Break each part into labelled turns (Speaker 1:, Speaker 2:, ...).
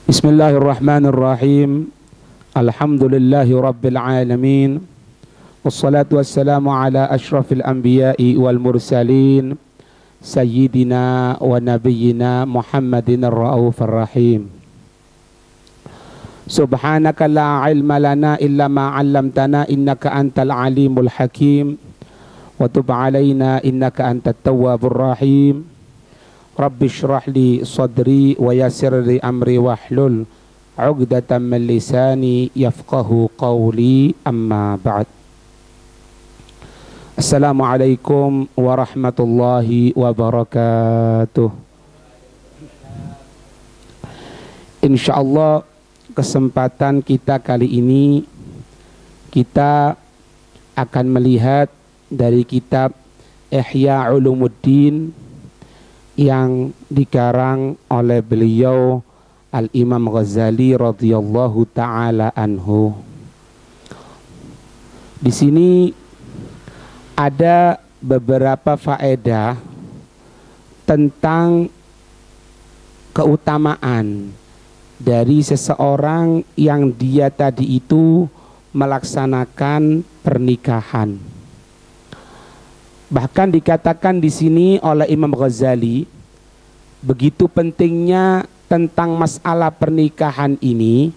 Speaker 1: Bismillahirrahmanirrahim. Alhamdulillahi rabbil alamin. Wassalatu wassalamu ala ashrafil anbiya'i wal mursalin Sayyidina wa nabiyyina Muhammadin ar-ra'ufir rahim. Subhanaka la ilma lana illa ma 'allamtana innaka antal alimul hakim. Wa tub 'alaina innaka antat tawwabur rahim. Rabbi shrah li sadri wa yassir li amri wahlul 'uqdatam min lisani yafqahu qawli, amma ba'd. Assalamualaikum warahmatullahi wabarakatuh. Insyaallah kesempatan kita kali ini kita akan melihat dari kitab Ihya Ulumuddin yang dikarang oleh beliau Al-Imam Ghazali radhiyallahu taala anhu. Di sini ada beberapa faedah tentang keutamaan dari seseorang yang dia tadi itu melaksanakan pernikahan. Bahkan dikatakan di sini oleh Imam Ghazali, begitu pentingnya tentang masalah pernikahan ini,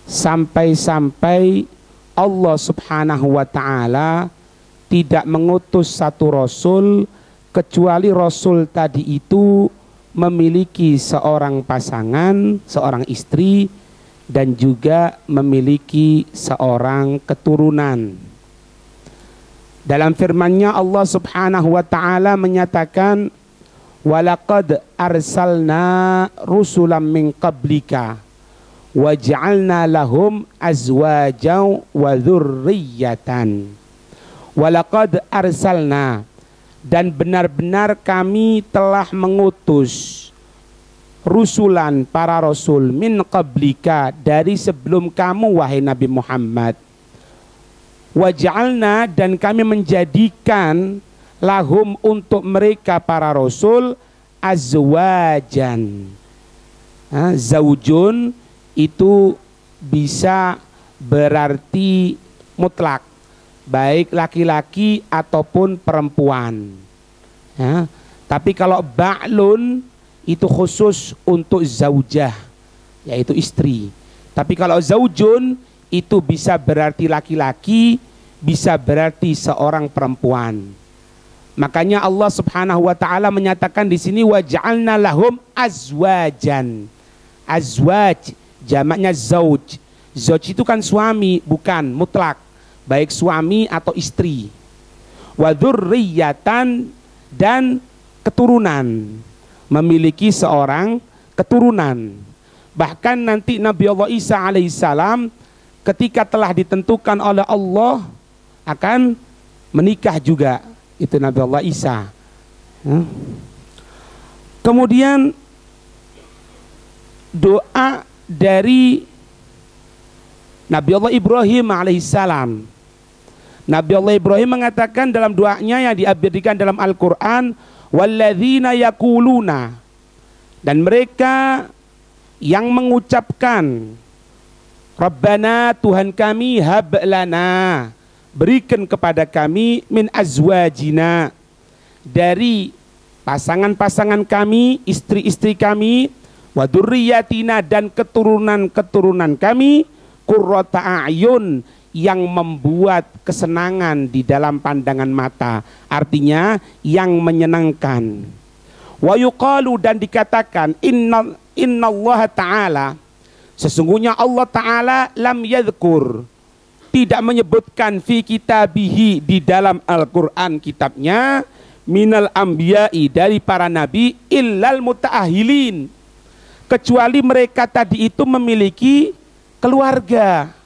Speaker 1: sampai-sampai Allah Subhanahu wa ta'ala tidak mengutus satu rasul kecuali rasul tadi itu memiliki seorang pasangan, seorang istri, dan juga memiliki seorang keturunan. Dalam firman-Nya Allah Subhanahu wa taala menyatakan, walaqad arsalna rusulan min qablika waja'alna lahum azwajan wa dzurriyyatan. Walaqad arsalna, dan benar-benar kami telah mengutus rusulan, para rasul, min qablika, dari sebelum kamu wahai Nabi Muhammad. Waja'alna, dan kami menjadikan lahum, untuk mereka para rasul, azwajan. Zaujun itu bisa berarti mutlak, baik laki-laki ataupun perempuan. Tapi kalau ba'lun itu khusus untuk zaujah, yaitu istri. Tapi kalau zaujun itu bisa berarti laki-laki, bisa berarti seorang perempuan. Makanya Allah Subhanahu wa taala menyatakan di sini waja'alna lahum azwajan. Azwaj jamaknya zauj. Zauj itu kan suami, bukan mutlak, baik suami atau istri. Wa dzurriyyatan, dan keturunan, memiliki seorang keturunan. Bahkan nanti Nabi Allah Isa alaihissalam ketika telah ditentukan oleh Allah akan menikah juga, itu Nabi Allah Isa. Kemudian doa dari Nabi Allah Ibrahim alaihissalam. Nabi Allah Ibrahim mengatakan dalam doanya yang diabadikan dalam Al-Quran, walladzina yaquluna, dan mereka yang mengucapkan, Rabbana, Tuhan kami, hab lana, berikan kepada kami, min azwajina, dari pasangan-pasangan kami, istri-istri kami, wa dzurriyyatina, dan keturunan-keturunan kami, qurrata a'yun, yang membuat kesenangan di dalam pandangan mata, artinya yang menyenangkan. Wa yuqalu, dan dikatakan, innallaha ta'ala, sesungguhnya Allah Ta'ala lam yadhkur, tidak menyebutkan fi kitabihi, di dalam Al-Quran kitabnya, minal anbiya'i, dari para nabi, illal muta'ahilin, kecuali mereka tadi itu memiliki keluarga.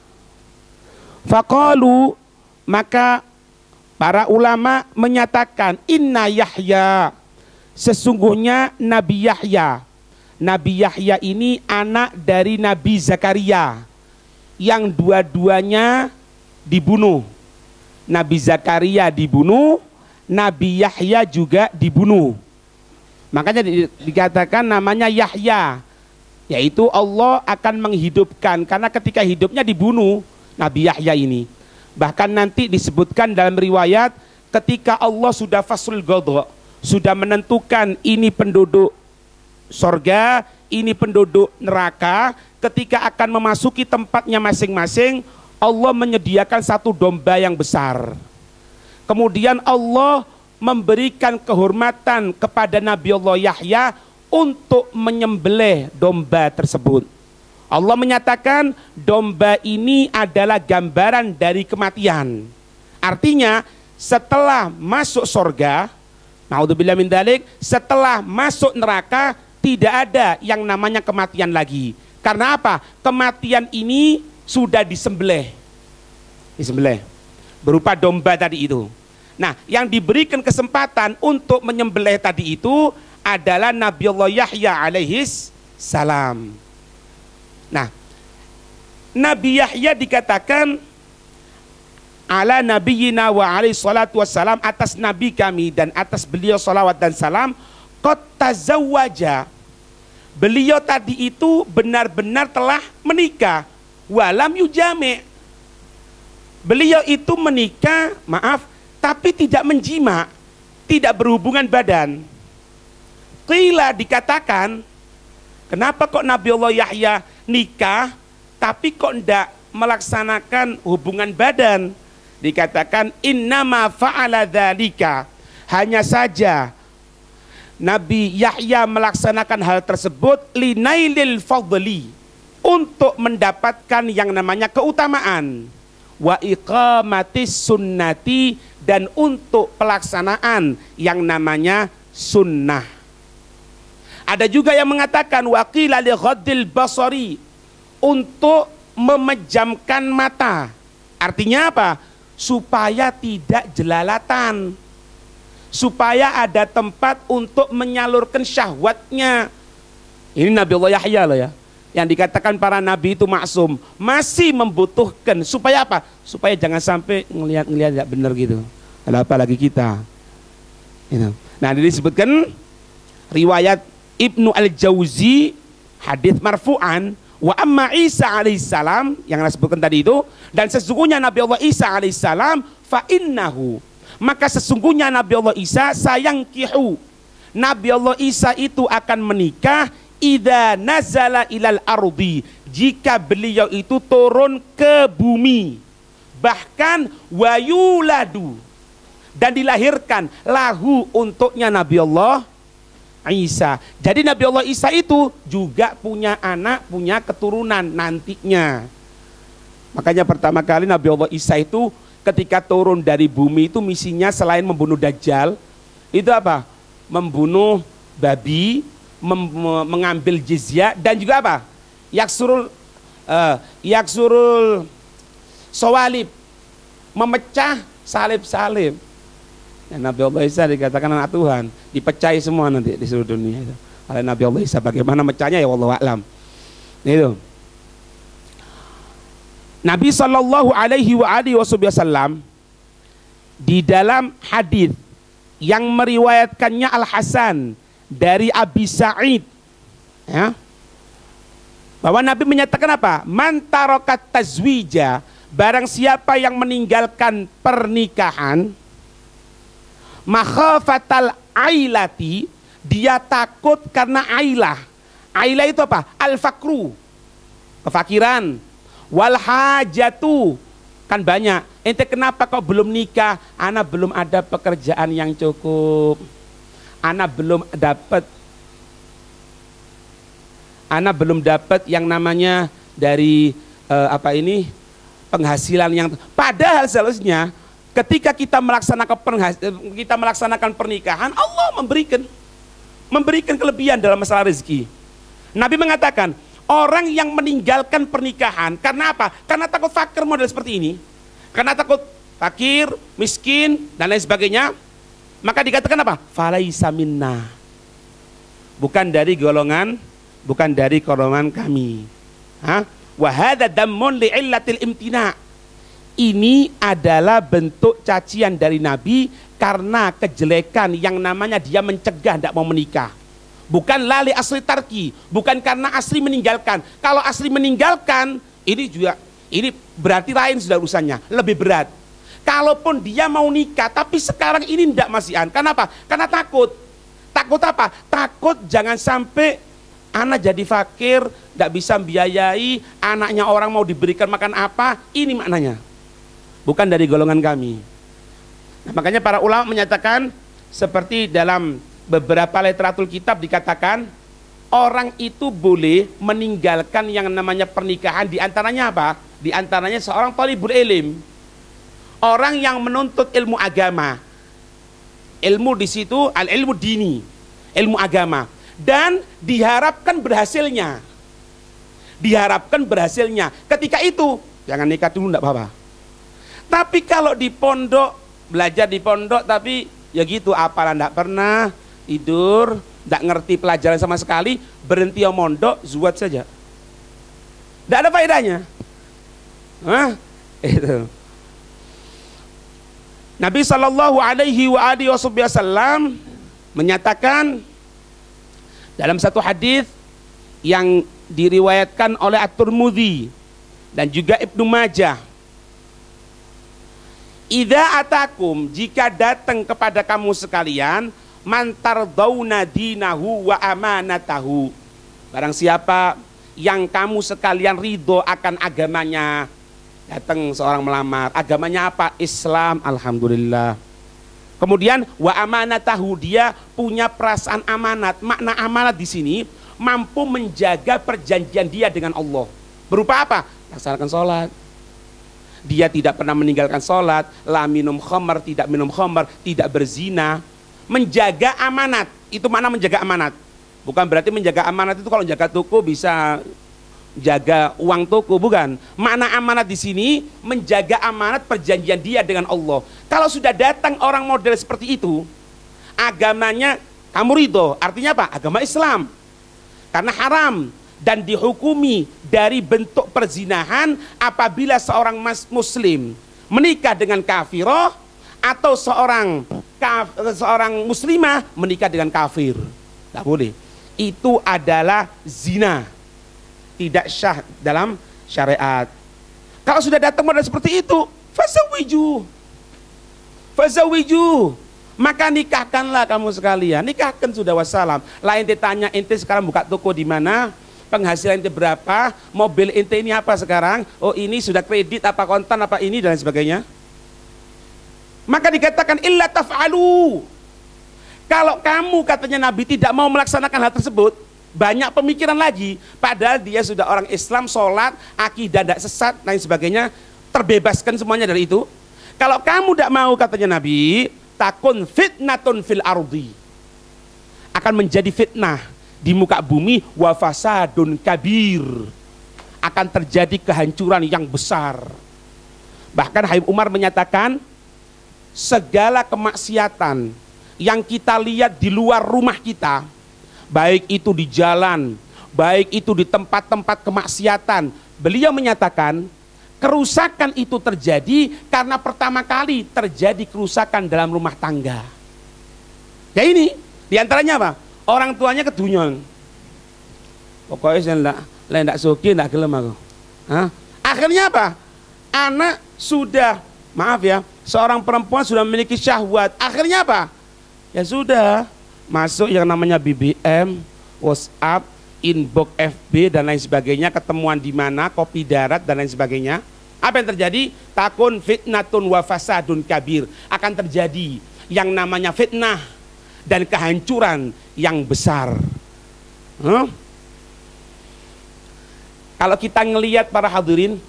Speaker 1: Faqalu, maka para ulama menyatakan, inna Yahya, sesungguhnya Nabi Yahya. Nabi Yahya ini anak dari Nabi Zakaria, yang dua-duanya dibunuh. Nabi Zakaria dibunuh, Nabi Yahya juga dibunuh. Makanya dikatakan namanya Yahya. yaitu Allah akan menghidupkan, karena ketika hidupnya dibunuh Nabi Yahya ini. Bahkan nanti disebutkan dalam riwayat ketika Allah sudah faslul qadha, sudah menentukan ini penduduk sorga, ini penduduk neraka, ketika akan memasuki tempatnya masing-masing, Allah menyediakan satu domba yang besar. Kemudian Allah memberikan kehormatan kepada Nabi Allah Yahya untuk menyembelih domba tersebut. Allah menyatakan domba ini adalah gambaran dari kematian. Artinya setelah masuk surga, naudzubillah min dzalik, setelah masuk neraka tidak ada yang namanya kematian lagi. Karena apa? Kematian ini sudah disembelih. Disembelih berupa domba tadi itu. Nah, yang diberikan kesempatan untuk menyembelih tadi itu adalah Nabi Allah Yahya alaihis salam. Nah, Nabi Yahya dikatakan ala nabiyina wa alaihi salatu wassalam, atas nabi kami dan atas beliau salawat dan salam, qad tazawwaja, beliau tadi itu benar-benar telah menikah, walam yujami, beliau itu menikah, maaf, tapi tidak menjima, tidak berhubungan badan. Qila, dikatakan, kenapa kok Nabi Allah Yahya nikah tapi kok tidak melaksanakan hubungan badan? Dikatakan innama fa'ala dzalika, hanya saja Nabi Yahya melaksanakan hal tersebut linailil fadli, untuk mendapatkan yang namanya keutamaan, wa iqamatis sunnati, dan untuk pelaksanaan yang namanya sunnah. Ada juga yang mengatakan waqila li ghaddil basari, untuk memejamkan mata. Artinya apa? Supaya tidak jelalatan, supaya ada tempat untuk menyalurkan syahwatnya. Ini Nabi Allah Yahya loh ya, yang dikatakan para nabi itu maksum, masih membutuhkan supaya apa? Supaya jangan sampai ngelihat tidak benar gitu. Ada apa lagi kita? Nah, ini disebutkan riwayat Ibnu Al-Jauzi, hadis marfu'an, wa amma Isa alaihissalam, yang saya sebutkan tadi itu, dan sesungguhnya Nabi Allah Isa alaihissalam, fa innahu, maka sesungguhnya Nabi Allah Isa sayangkihu, Nabi Allah Isa itu akan menikah idza nazala ilal ardi, jika beliau itu turun ke bumi, bahkan wayuladu, dan dilahirkan lahu, untuknya Nabi Allah Isa. Jadi Nabi Allah Isa itu juga punya anak, punya keturunan nantinya. Makanya pertama kali Nabi Allah Isa itu ketika turun dari bumi itu misinya selain membunuh Dajjal, itu apa? Membunuh babi, mengambil jizyah, dan juga apa? Yaksurul sawalib, memecah salib-salib. Ya, Nabi Allah Isa dikatakan anak Tuhan, dipecahi semua nanti di seluruh dunia itu oleh Nabi Allah Isa. Bagaimana mecahnya ya wallahu a'lam. Itu Nabi Shallallahu Alaihi Wasallam di dalam hadis yang meriwayatkannya Al Hasan dari Abi Sa'id, ya, bahwa Nabi menyatakan apa? Man tarokat tazwija, barang siapa yang meninggalkan pernikahan, makhafatal ailati, dia takut karena ailah. Ailah itu apa? Al-fakru, kefakiran. Wal hajatu, kan banyak. Ente kenapa kok belum nikah? Ana belum ada pekerjaan yang cukup. Ana belum dapat yang namanya dari penghasilan yang, padahal seharusnya ketika kita melaksanakan pernikahan, Allah memberikan kelebihan dalam masalah rezeki. Nabi mengatakan, orang yang meninggalkan pernikahan karena apa? Karena takut fakir model seperti ini, karena takut fakir, miskin, dan lain sebagainya, maka dikatakan apa? Falaisa minna, bukan dari golongan kami. Wa hadza dammun li illatil imtina', ini adalah bentuk cacian dari Nabi karena kejelekan yang namanya dia mencegah tidak mau menikah. Bukan lali asli tarki, bukan karena asli meninggalkan. Kalau asli meninggalkan, ini berarti lain sudah urusannya, lebih berat. Kalaupun dia mau nikah, tapi sekarang ini tidak masihan. Kenapa? Karena takut. Takut apa? Takut jangan sampai anak jadi fakir, tidak bisa membiayai, anaknya orang mau diberikan makan apa, ini maknanya. Bukan dari golongan kami. Nah, makanya para ulama menyatakan, seperti dalam beberapa literatur kitab dikatakan, orang itu boleh meninggalkan yang namanya pernikahan, diantaranya apa? Diantaranya seorang thalibul ilm, orang yang menuntut ilmu agama. Ilmu di situ al-ilmu dini, ilmu agama, dan diharapkan berhasilnya. Diharapkan berhasilnya. Ketika itu jangan nikah dulu, enggak apa-apa. Tapi kalau di pondok, belajar di pondok tapi ya gitu, apalah enggak pernah tidur, enggak ngerti pelajaran sama sekali, berhenti yang mondok, zuwad saja. Enggak ada faedahnya. Hah? Itu. Nabi Shallallahu Alaihi Wasallam menyatakan dalam satu hadis yang diriwayatkan oleh At-Tirmidzi dan juga Ibnu Majah, idza atakum, jika datang kepada kamu sekalian, man tardawna dinahu wa amanatahu, barang siapa yang kamu sekalian ridho akan agamanya. Datang seorang melamar, agamanya apa? Islam, alhamdulillah. Kemudian wa amanatahu, dia punya perasaan amanat. Makna amanat di sini mampu menjaga perjanjian dia dengan Allah. Berupa apa? Laksanakan sholat. Dia tidak pernah meninggalkan sholat, la minum khamar, tidak minum khamar, tidak berzina. Menjaga amanat, itu makna menjaga amanat. Bukan berarti menjaga amanat itu kalau jaga toko bisa jaga uang toko, bukan. Makna amanat di sini menjaga amanat perjanjian dia dengan Allah. Kalau sudah datang orang model seperti itu, agamanya kamu ridho, artinya apa? Agama Islam. Karena haram dan dihukumi dari bentuk perzinahan apabila seorang muslim menikah dengan kafirah atau seorang muslimah menikah dengan kafir. Tidak boleh. Itu adalah zina. Tidak syah dalam syariat. Kalau sudah datang model seperti itu, fazawiju, maka nikahkanlah kamu sekalian. Nikahkan sudah, wassalam. Lain ditanya ente sekarang buka toko di mana, penghasilan ente berapa, mobil ente ini apa sekarang, oh ini sudah kredit apa kontan apa ini dan lain sebagainya. Maka dikatakan illa taf'alu. Kalau kamu, katanya Nabi, tidak mau melaksanakan hal tersebut, banyak pemikiran lagi, padahal dia sudah orang Islam, sholat, akidah tidak sesat, lain sebagainya, terbebaskan semuanya dari itu. Kalau kamu tidak mau, katanya Nabi, takun fitnatun fil ardi, akan menjadi fitnah di muka bumi, wa fasadun kabir, akan terjadi kehancuran yang besar. Bahkan Habib Umar menyatakan, segala kemaksiatan yang kita lihat di luar rumah kita, baik itu di jalan, baik itu di tempat-tempat kemaksiatan, beliau menyatakan kerusakan itu terjadi karena pertama kali terjadi kerusakan dalam rumah tangga. Ya ini diantaranya apa? Orang tuanya kedunyon. Pokoknya saya enggak suki, enggak gelem aku. Hah? Akhirnya apa? Anak sudah, maaf ya, seorang perempuan sudah memiliki syahwat. Akhirnya apa? Ya sudah, masuk yang namanya BBM, WhatsApp, inbox FB dan lain sebagainya, ketemuan di mana, kopi darat dan lain sebagainya. Apa yang terjadi? Takun fitnatun wa fasadun kabir, akan terjadi yang namanya fitnah dan kehancuran yang besar. Kalau kita ngelihat para hadirin,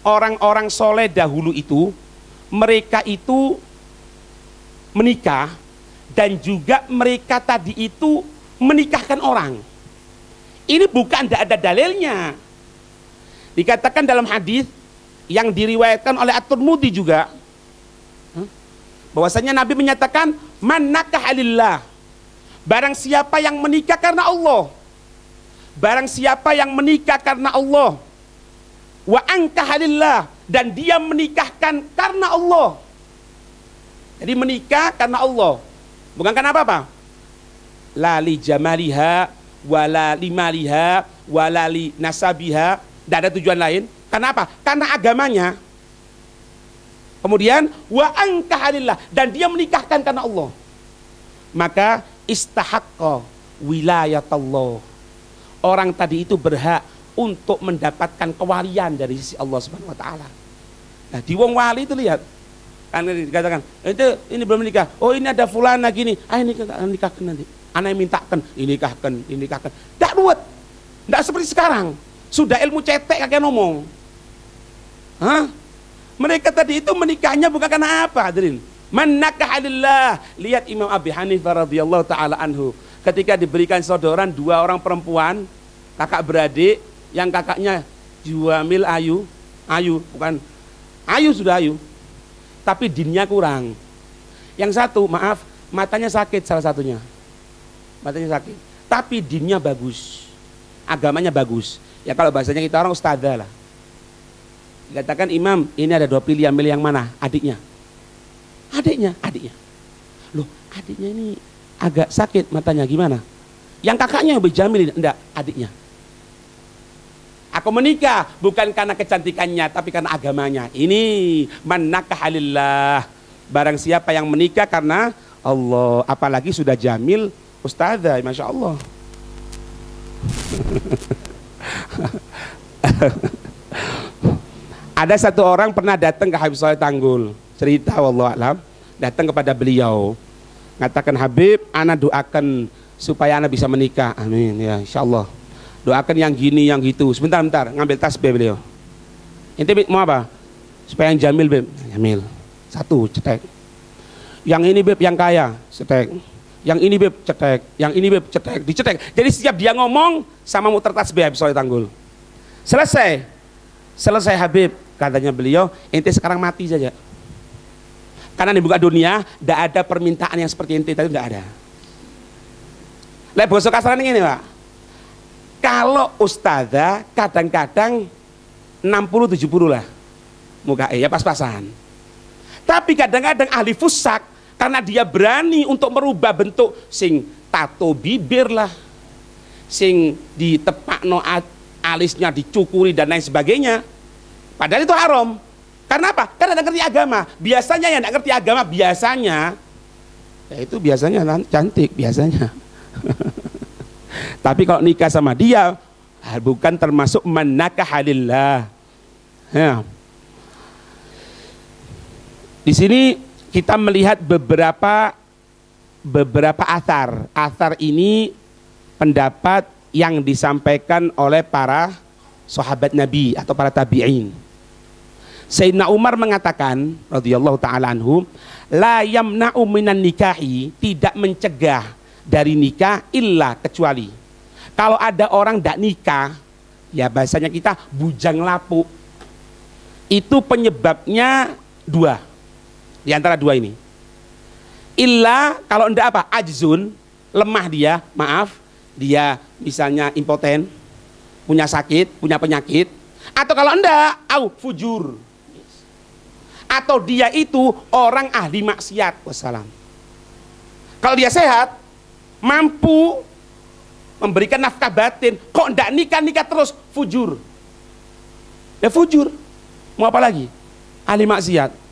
Speaker 1: orang-orang soleh dahulu itu, mereka itu menikah dan juga mereka tadi itu menikahkan orang. Ini bukan, tidak ada dalilnya. Dikatakan dalam hadis yang diriwayatkan oleh At-Tirmidzi juga, bahwasanya Nabi menyatakan, man nakaha lillah, barang siapa yang menikah karena Allah, barang siapa yang menikah karena Allah, wa ankaha lillah, dan dia menikahkan karena Allah. Jadi menikah karena Allah, bukan karena apa-apa. la li jamaliha wala li maliha wala li nasabiha, tidak ada tujuan lain. Karena apa? Karena agamanya. Kemudian wa angkahalillah, dan dia menikahkan karena Allah. Maka istahaqqa wilayatallah. Orang tadi itu berhak untuk mendapatkan kewalian dari sisi Allah Subhanahu wa taala. Nah, di wong wali itu lihat. Kan dikatakan, "Itu ini belum nikah. Oh, ini ada fulana gini. Ah, ini nikahkan nanti. Anak mintakan, ini nikahkan. Tidak ruwet. Tidak seperti sekarang. Sudah ilmu cetek kakek ngomong. Hah? Mereka tadi itu menikahnya bukan karena apa, hadirin? Man nakaha lillah. Lihat Imam Abi Hanifah radhiyallahu taala anhu, ketika diberikan sodoran 2 orang perempuan, kakak beradik, yang kakaknya juamil ayu, bukan ayu, sudah ayu, tapi dinnya kurang. Yang satu, maaf, matanya sakit salah satunya. Matanya sakit, tapi dinnya bagus. Agamanya bagus. Ya kalau bahasanya kita orang ustadzah lah. Dikatakan, "Imam, ini ada 2 pilihan, milih yang mana?" Adiknya. Loh, adiknya ini agak sakit matanya, gimana? Yang kakaknya yang berjamil, enggak, adiknya. Aku menikah bukan karena kecantikannya, tapi karena agamanya. Ini man nakaha lillah. Barang siapa yang menikah karena Allah, apalagi sudah jamil, ustadzah, masya Allah. Ada satu orang pernah datang ke Habib Soleh Tanggul, cerita wallahu alam, datang kepada beliau, ngatakan, "Habib, ana doakan supaya ana bisa menikah." Amin ya insyaallah. Doakan yang gini yang gitu. Sebentar ngambil tasbih beliau. Ente mau apa? Supaya yang jamil, Beb. Jamil. 1 cetek. Yang ini, Beb, yang kaya, cetek. Yang ini, Beb, cetek. Yang ini, Beb, cetek. Dicetek. Jadi setiap dia ngomong sama muter tasbih Habib Soleh Tanggul. Selesai Habib, katanya beliau, ente sekarang mati saja. Karena di muka dunia tidak ada permintaan yang seperti ente tadi, tidak ada. Lah bosok kasaran ini, Pak. Kalau ustadzah kadang-kadang 60-70 lah muka ya pas-pasan. Tapi kadang-kadang ahli fusak, karena dia berani untuk merubah bentuk, sing tato bibir lah, sing ditepakno alisnya dicukuri dan lain sebagainya. Padahal itu haram. Karena apa? Karena tidak ngerti agama. Biasanya yang tidak ngerti agama biasanya, ya itu biasanya cantik biasanya. Tapi kalau nikah sama dia bukan termasuk man nakaha lillah. Ya. Di sini kita melihat beberapa athar. Athar ini pendapat yang disampaikan oleh para sahabat Nabi atau para tabi'in. Sayyidina Umar mengatakan radhiyallahu taala anhu, la yamna'u minan nikahi, tidak mencegah dari nikah illa kecuali kalau ada orang tidak nikah, ya bahasanya kita bujang lapuk. Itu penyebabnya 2. Di antara 2 ini. Illa kalau ndak apa? Ajzun, lemah dia, maaf, dia misalnya impoten, punya sakit, punya penyakit, atau kalau enggak, fujur, atau dia itu orang ahli maksiat. Wassalam. Kalau dia sehat, mampu memberikan nafkah batin, kok enggak nikah terus, fujur. Ya fujur, mau apa lagi? Ahli maksiat.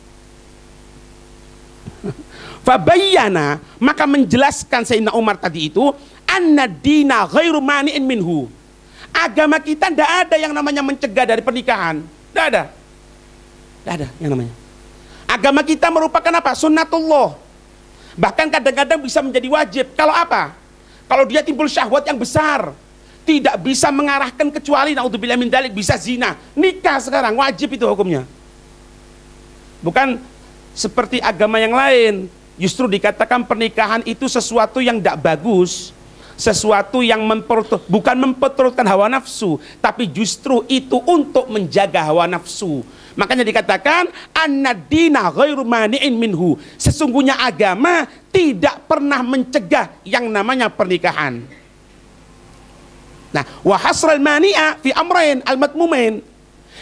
Speaker 1: Fabayyana, maka menjelaskan Sayyidina Umar tadi itu, anna dina ghairu mani'in minhu. Agama kita tidak ada yang namanya mencegah dari pernikahan. Tidak ada. Tidak ada yang namanya. Agama kita merupakan apa? Sunnatullah. Bahkan kadang-kadang bisa menjadi wajib. Kalau apa? Kalau dia timbul syahwat yang besar, tidak bisa mengarahkan kecuali naudzubillah min dzalik, bisa zina. Nikah sekarang wajib itu hukumnya. Bukan seperti agama yang lain. Justru dikatakan pernikahan itu sesuatu yang tidak bagus, sesuatu yang bukan memperturutkan hawa nafsu, tapi justru itu untuk menjaga hawa nafsu. Makanya dikatakan annad-dina ghairu mani'in minhu. Sesungguhnya agama tidak pernah mencegah yang namanya pernikahan. Nah, wa hasral mani'a fi amrain al-madmumain,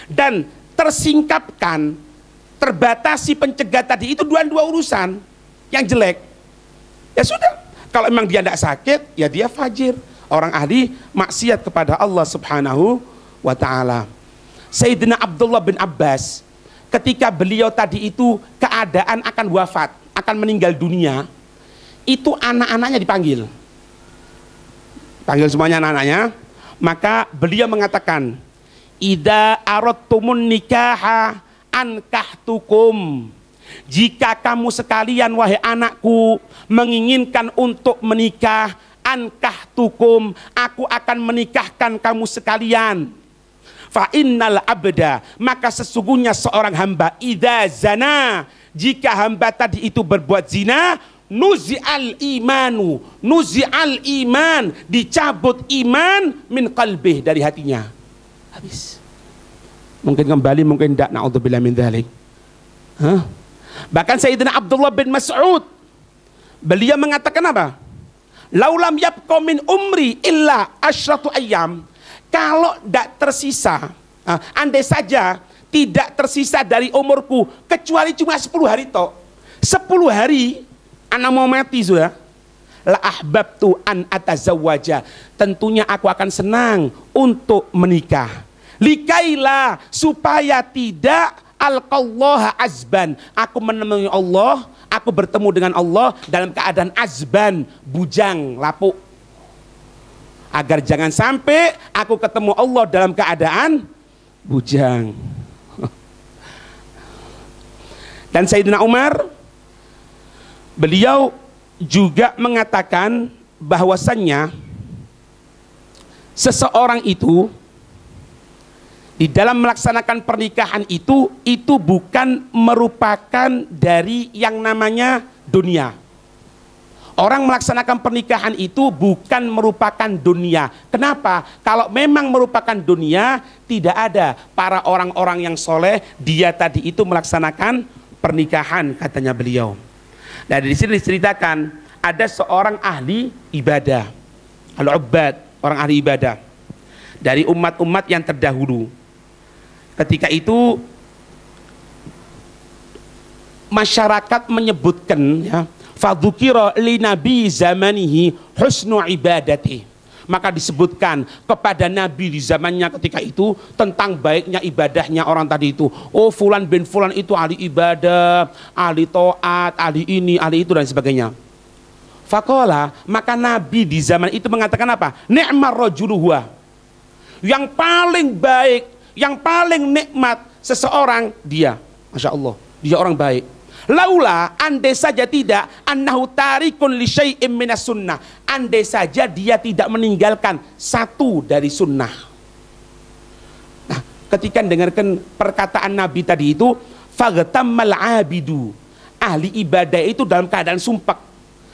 Speaker 1: dan tersingkapkan, terbatasi pencegah tadi itu dua urusan yang jelek. Ya sudah, Kalau memang dia tidak sakit, ya dia fajir, orang ahli maksiat kepada Allah Subhanahu wa ta'ala. Sayyidina Abdullah bin Abbas, ketika beliau tadi itu keadaan akan wafat, akan meninggal dunia, itu anak-anaknya dipanggil. Panggil semuanya anak-anaknya. Maka beliau mengatakan, idza aradtumun nikaha ankahtukum. Jika kamu sekalian wahai anakku menginginkan untuk menikah, ankahtukum, aku akan menikahkan kamu sekalian. Fa innal abda, maka sesungguhnya seorang hamba, idza zana, jika hamba tadi itu berbuat zina, nuzi'al imanu, nuzi'al iman, dicabut iman min qalbih, dari hatinya. Habis. Mungkin kembali, mungkin tidak, na'udzubillah min dzalik. Bahkan Sayyidina Abdullah bin Mas'ud, beliau mengatakan apa? Laulam yabqa min umri illa asyratu ayyam. Kalau tidak tersisa, andai saja tidak tersisa dari umurku kecuali cuma 10 hari toh. 10 hari anak mau mati sudah. La ahbabtu an atazawwaja. Tentunya aku akan senang untuk menikah. Likaila, supaya tidak alqallaha azban. Aku menemui Allah, aku bertemu dengan Allah dalam keadaan azban, bujang, lapuk. Agar jangan sampai aku ketemu Allah dalam keadaan bujang. Dan Sayyidina Umar, beliau juga mengatakan bahwasannya seseorang itu di dalam melaksanakan pernikahan itu bukan merupakan dari yang namanya dunia. Orang melaksanakan pernikahan itu bukan merupakan dunia. Kenapa? Kalau memang merupakan dunia, tidak ada para orang-orang yang soleh dia tadi itu melaksanakan pernikahan, katanya beliau. Nah, di sini diceritakan ada seorang ahli ibadah, al-ubbad, orang ahli ibadah dari umat-umat yang terdahulu. Ketika itu masyarakat menyebutkan, ya, fadzukira li nabi zamanihi husnu ibadati. Maka disebutkan kepada nabi di zamannya ketika itu tentang baiknya ibadahnya orang tadi itu. Oh, fulan bin fulan itu ahli ibadah, ahli taat, ahli ini, ahli itu dan sebagainya. Faqala, maka nabi di zaman itu mengatakan apa? Ni'mar rajulu huwa. Yang paling baik, yang paling nikmat seseorang dia. Masya Allah, dia orang baik. Laula, andai saja tidak, annahu tarikun li syai'im minas sunnah, andai saja dia tidak meninggalkan satu dari sunnah. Nah, ketika dengarkan perkataan Nabi tadi itu, faghtammal abidu, ahli ibadah itu dalam keadaan sumpah.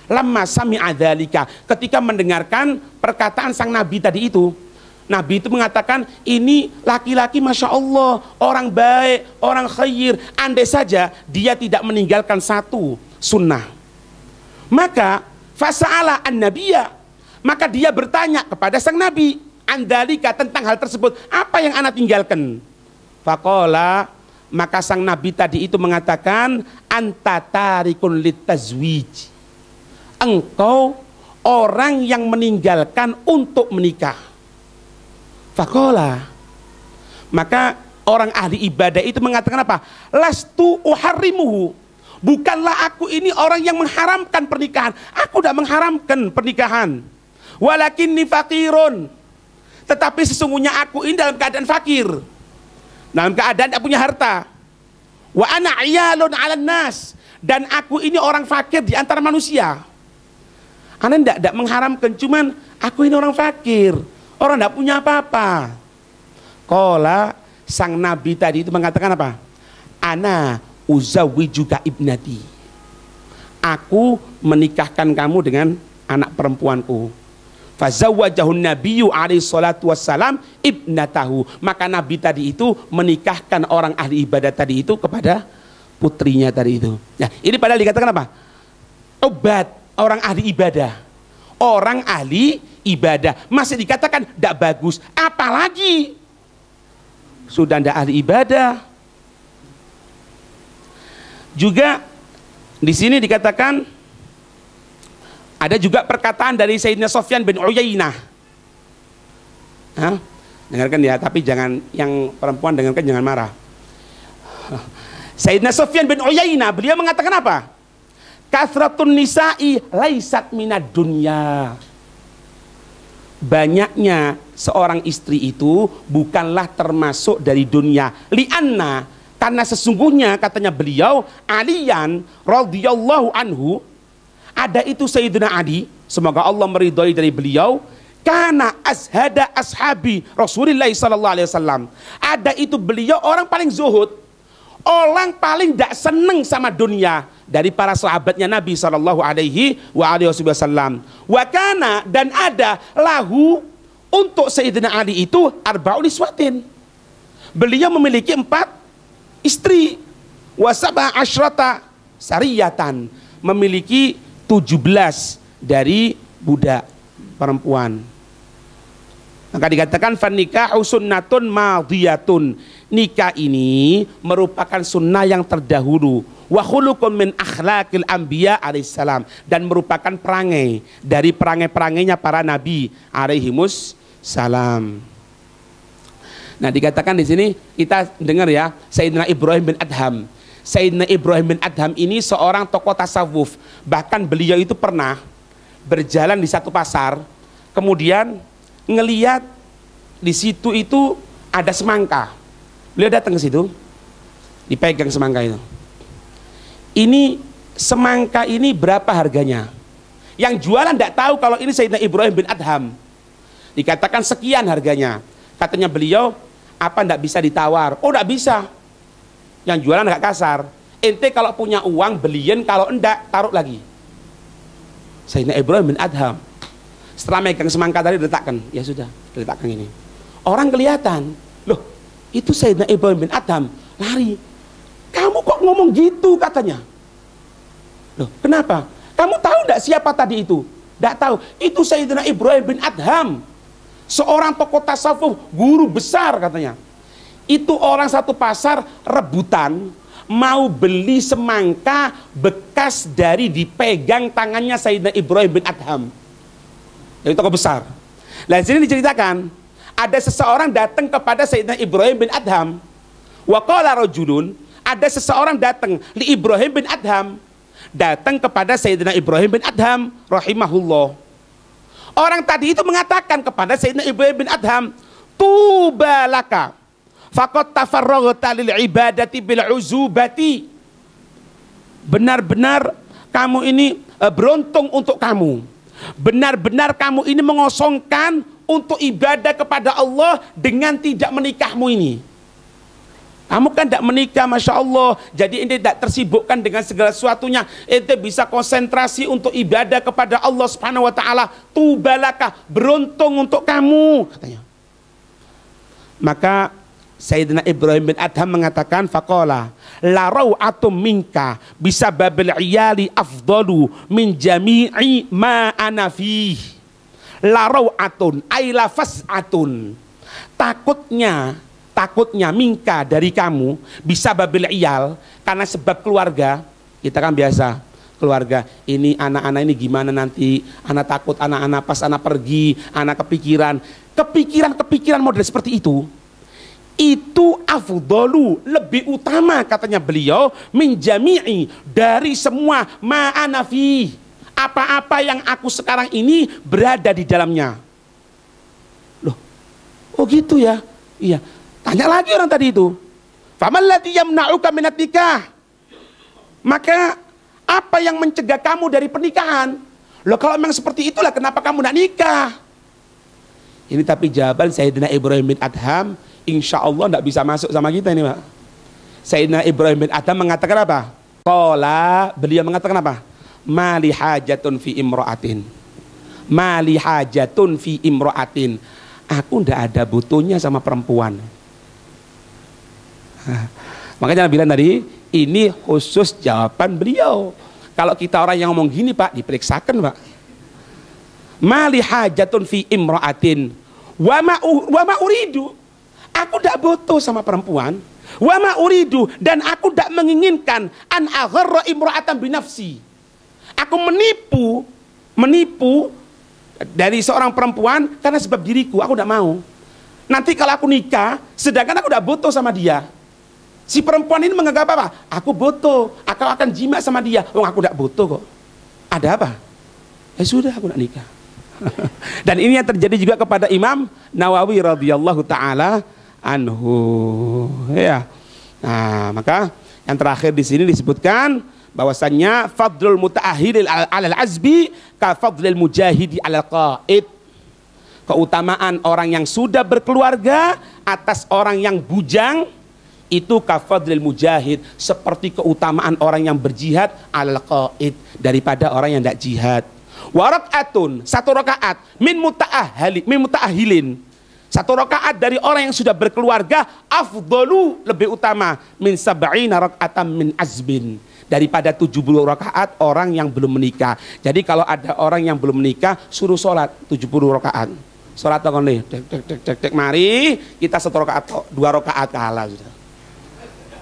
Speaker 1: Lamma sami'a dzalika, ketika mendengarkan perkataan sang Nabi tadi itu, Nabi itu mengatakan, ini laki-laki Masya Allah, orang baik, orang khair, andai saja dia tidak meninggalkan satu sunnah. Maka fasa'ala an-nabiyya, maka dia bertanya kepada sang Nabi, andalika, tentang hal tersebut, apa yang anak tinggalkan? Faqala, maka sang Nabi tadi itu mengatakan, anta tarikun litazwij, engkau orang yang meninggalkan untuk menikah. Faqala, maka orang ahli ibadah itu mengatakan apa? Lastu uharrimuhu, bukanlah aku ini orang yang mengharamkan pernikahan, aku tidak mengharamkan pernikahan. Walakinni faqirun, tetapi sesungguhnya aku ini dalam keadaan fakir, dalam keadaan tidak punya harta. Wa ana iyalun 'alan nas, dan aku ini orang fakir di antara manusia. Ana tidak mengharamkan, cuman aku ini orang fakir, orang tidak punya apa-apa. Qala, sang Nabi tadi itu mengatakan apa? Ana uzawwijuka ibnati, aku menikahkan kamu dengan anak perempuanku. Fazawwajahun nabiyyu alaihi salatu wassalam ibnatahu, maka Nabi tadi itu menikahkan orang ahli ibadah tadi itu kepada putrinya tadi itu. Nah, ini padahal dikatakan apa? Obat, orang ahli ibadah. Orang ahli ibadah masih dikatakan tidak bagus, apalagi sudah tidak ahli ibadah. Juga di sini dikatakan Ada juga perkataan dari Sayyidina Sufyan bin Uyainah. Dengarkan ya, tapi jangan, yang perempuan dengarkan, jangan marah. Sayyidina Sufyan bin Uyainah, beliau mengatakan apa? Kathratun nisa'i laisat minad dunya. Banyaknya seorang istri itu bukanlah termasuk dari dunia. Lianna, karena sesungguhnya katanya beliau, Aliyan radhiyallahu anhu, ada itu Sayyidina Ali, semoga Allah meridhai dari beliau, karena ashada ashabi Rasulullah sallallahu alaihi wasallam. Ada itu beliau orang paling zuhud, orang paling tidak seneng sama dunia dari para sahabatnya Nabi sallallahu alaihi wasallam. Wa kana, dan ada lahu untuk Sayyidina Ali itu arba'un niswatin. Beliau memiliki 4 istri. Wa sab'a asyrata sariyatan, memiliki 17 dari budak perempuan. Maka dikatakan fannikahu sunnatun madiyatun. Nikah ini merupakan sunnah yang terdahulu. Wa khuluqun min akhlaqil anbiya alaihissalam, dan merupakan perangai dari perangai-perangainya para nabi alaihimus salam. Nah, dikatakan di sini kita dengar ya, Sayyidina Ibrahim bin Adham. Sayyidina Ibrahim bin Adham ini seorang tokoh tasawuf. Bahkan beliau itu pernah berjalan di satu pasar, kemudian ngeliat di situ itu ada semangka. Beliau datang ke situ, dipegang semangka itu. Ini semangka ini berapa harganya? Yang jualan tidak tahu kalau ini Sayyidina Ibrahim bin Adham. Dikatakan sekian harganya. Katanya beliau, apa tidak bisa ditawar? Oh, tidak bisa. Yang jualan agak kasar. Ente kalau punya uang beliin, kalau enggak taruh lagi. Sayyidina Ibrahim bin Adham setelah megang semangka tadi diletakkan, ya sudah, diletakkan ini. Orang kelihatan, loh, itu Sayyidina Ibrahim bin Adham, lari. Kamu kok ngomong gitu, katanya. Loh, kenapa? Kamu tahu enggak siapa tadi itu? Enggak tahu. Itu Sayyidina Ibrahim bin Adham, seorang tokoh tasawuf, guru besar katanya. Itu orang satu pasar rebutan mau beli semangka bekas dari dipegang tangannya Sayyidina Ibrahim bin Adham. Itu tokoh besar. Nah, sini diceritakan ada seseorang datang kepada Sayyidina Ibrahim bin Adham. Wa qala rajulun, ada seseorang datang li Ibrahim bin Adham, datang kepada Sayyidina Ibrahim bin Adham rahimahullah. Orang tadi itu mengatakan kepada Sayyidina Ibrahim bin Adham, tubalaka faqad tafarraghta lil ibadati bil uzubati. Benar-benar kamu ini beruntung untuk kamu. Benar-benar kamu ini mengosongkan untuk ibadah kepada Allah dengan tidak menikahmu ini. Kamu kan tidak menikah, Masya Allah. Jadi ente tidak tersibukkan dengan segala sesuatunya. Ente bisa konsentrasi untuk ibadah kepada Allah Subhanahu Wa Taala. Tubalaka, beruntung untuk kamu, katanya. Maka Sayyidina Ibrahim bin Adham mengatakan, faqala la raw'atum minka bisa babil iyali afdalu min jami'i ma ana fi. La raw'atun ay la fas'atun. Takutnya minka dari kamu bisa babil iyal, karena sebab keluarga. Kita kan biasa keluarga ini, anak-anak ini gimana nanti, anak takut anak-anak pas anak pergi, anak kepikiran model seperti itu afdalu, lebih utama katanya beliau, min jami'i, dari semua ma'anafi, apa-apa yang aku sekarang ini berada di dalamnya. Loh, oh gitu ya? Iya. Tanya lagi orang tadi itu, faman ladzi yamna'uka minat nikah, maka apa yang mencegah kamu dari pernikahan? Loh, kalau memang seperti itulah kenapa kamu tidak nikah? Ini tapi jawaban Sayyidina Ibrahim bin Adham, insya Allah tidak bisa masuk sama kita ini, Pak. Sayyidina Ibrahim bin Adham mengatakan apa? Qala, beliau mengatakan apa? Mali hajatun fi imra'atin. Mali hajatun fi imra'atin. Aku tidak ada butuhnya sama perempuan. Makanya bilang tadi, ini khusus jawaban beliau. Kalau kita orang yang ngomong gini, Pak, diperiksakan, Pak. Mali hajatun fi imra'atin wa ma uridu. Aku tidak butuh sama perempuan. Wa ma uridu, dan aku tidak menginginkan an agharra imra'atan binafsi. Aku menipu menipu dari seorang perempuan karena sebab diriku, aku tidak mau. Nanti kalau aku nikah, sedangkan aku tidak butuh sama dia. Si perempuan ini menganggap apa? Aku butuh, aku akan jima sama dia. Oh, aku tidak butuh kok. Ada apa? Ya sudah, aku tidak nikah. Dan ini yang terjadi juga kepada Imam Nawawi radhiyallahu taala anhu. Ya. Nah, maka yang terakhir di sini disebutkan bahwasannya fadlul mutaahhil alal azbi ka fadlil mujahidi alal qaid. Keutamaan orang yang sudah berkeluarga atas orang yang bujang itu ka fadlil mujahid, seperti keutamaan orang yang berjihad alal qaid, daripada orang yang tidak jihad. Wa rak'atun, satu rakaat min mutaahhilin. Satu rakaat dari orang yang sudah berkeluarga afdalu, lebih utama min sab'ina rak'atan min azbin, daripada 70 rakaat orang yang belum menikah. Jadi kalau ada orang yang belum menikah suruh sholat 70 rakaat. Sholat takon nih, tek mari kita 1 rakaat, 2 rakaat kalah sudah.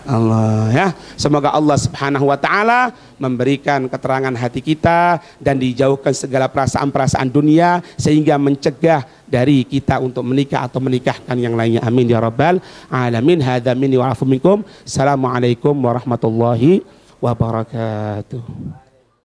Speaker 1: Allah ya, semoga Allah Subhanahu wa taala memberikan keterangan hati kita dan dijauhkan segala perasaan-perasaan dunia sehingga mencegah dari kita untuk menikah atau menikahkan yang lainnya. Amin ya rabbal alamin. Hadza minni wa afu minkum. Assalamualaikum warahmatullahi wabarakatuh.